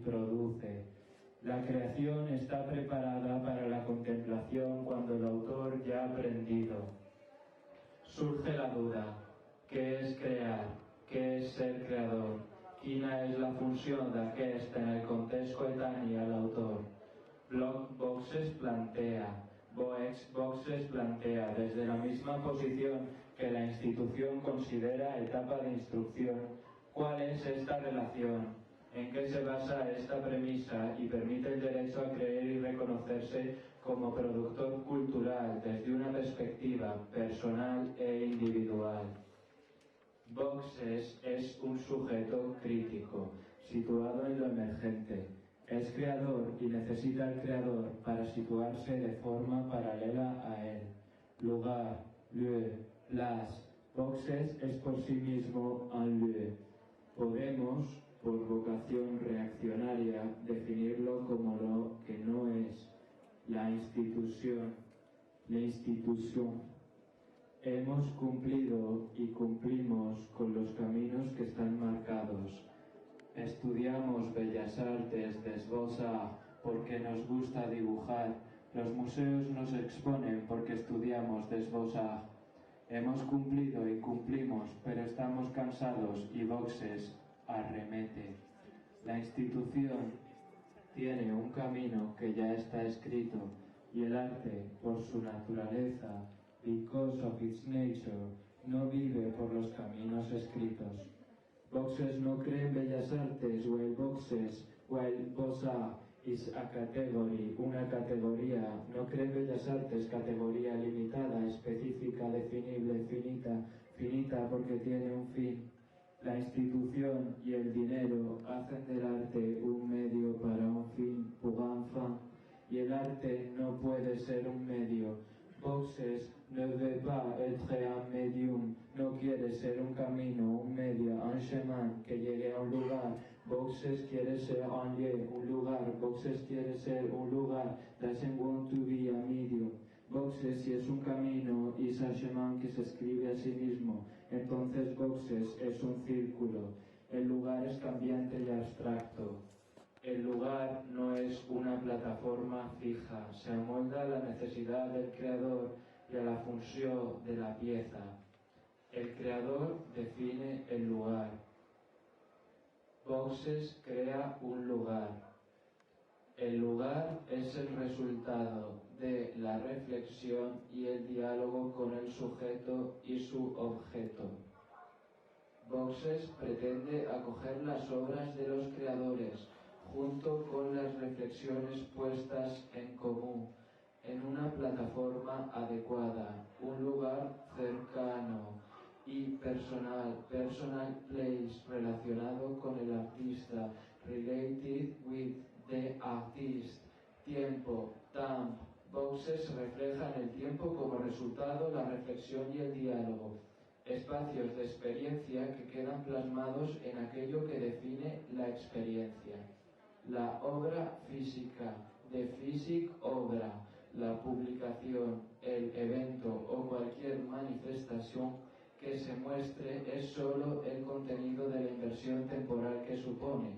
produce. La creación está preparada para la contemplación cuando el autor ya ha aprendido. Surge la duda: ¿qué es crear? ¿Qué es ser creador? Quina és la funció d'aquest en el context coetani a l'autor? Block Boxes plantea, Boex Boxes plantea, desde la misma posición que la institución considera etapa de instrucción, ¿cuál es esta relación? ¿En qué se basa esta premisa y permite el derecho a creer y reconocerse como productor cultural desde una perspectiva personal e individual? Boxes es un sujeto crítico, situado en lo emergente. Es creador y necesita al creador para situarse de forma paralela a él. Lugar, lieu, place. Boxes es por sí mismo un lieu. Podemos, por vocación reaccionaria, definirlo como lo que no es, la institución. La institución. Hemos cumplido y cumplimos con los caminos que están marcados. Estudiamos Bellas Artes des Beaux-Arts porque nos gusta dibujar. Los museos nos exponen porque estudiamos des Beaux-Arts. Hemos cumplido y cumplimos, pero estamos cansados y Boxes arremete. La institución tiene un camino que ya está escrito y el arte, por su naturaleza, because of its nature, no vive por los caminos escritos. Boxes no cree en Bellas Artes, while Boxes, while Beaux-Arts is a category, una categoría. No cree en Bellas Artes, categoría limitada, específica, definible, finita porque tiene un fin. La institución y el dinero hacen del arte un medio para un fin, pour un fin, y el arte no puede ser un medio. Boxes ne veut pas être un medium, no quiere ser un camino, un medio, un chemin que llegue a un lugar. Boxes quiere ser un lieu, un lugar. Boxes quiere ser un lugar, doesn't want to be a medium. Boxes, si es un camino, y un chemin que se escribe a sí mismo, entonces Boxes es un círculo. El lugar es cambiante y abstracto. El lugar no es una plataforma fija, se amolda a la necesidad del creador y a la función de la pieza. El creador define el lugar. Boxes crea un lugar. El lugar es el resultado de la reflexión y el diálogo con el sujeto y su objeto. Boxes pretende acoger las obras de los creadores junto con las reflexiones puestas en común, en una plataforma adecuada, un lugar cercano y personal, personal place, relacionado con el artista, related with the artist, tiempo, time. Boxes reflejan el tiempo como resultado, la reflexión y el diálogo, espacios de experiencia que quedan plasmados en aquello que define la experiencia. La obra física, de físic obra, la publicación, el evento o cualquier manifestación que se muestre es sólo el contenido de la inversión temporal que supone.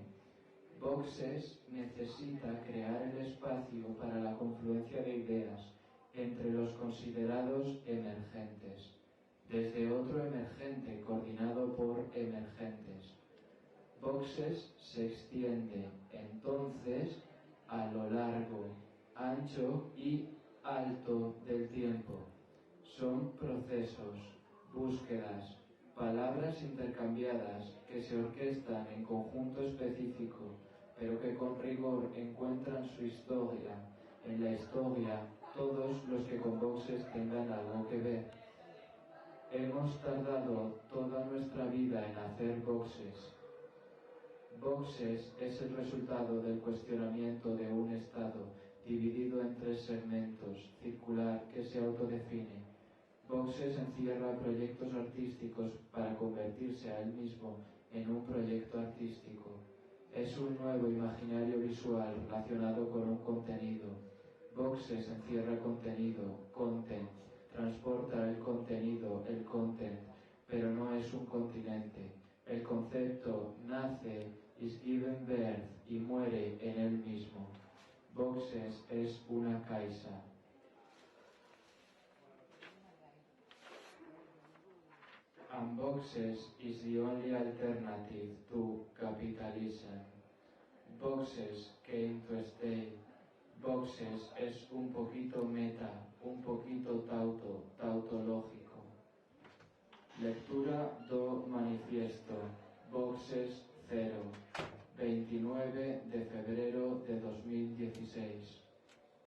Boxes necesita crear el espacio para la confluencia de ideas entre los considerados emergentes, desde otro emergente coordinado por emergentes. Boxes se extiende entonces a lo largo, ancho y alto del tiempo. Son procesos, búsquedas, palabras intercambiadas que se orquestan en conjunto específico, pero que con rigor encuentran su historia. En la historia, todos los que con Boxes tengan algo que ver. Hemos tardado toda nuestra vida en hacer Boxes. Boxes es el resultado del cuestionamiento de un estado dividido en tres segmentos, circular, que se autodefine. Boxes encierra proyectos artísticos para convertirse a él mismo en un proyecto artístico. Es un nuevo imaginario visual relacionado con un contenido. Boxes encierra contenido, content, transporta el contenido, el content, pero no es un continente. El concepto nace is given birth y muere en él mismo. Boxes es una caixa. And boxes is the only alternative to capitalism. Boxes came to stay. Boxes es un poquito meta, un poquito tautológico. Lectura do manifiesto. Boxes 0. 29 de febrero de 2016.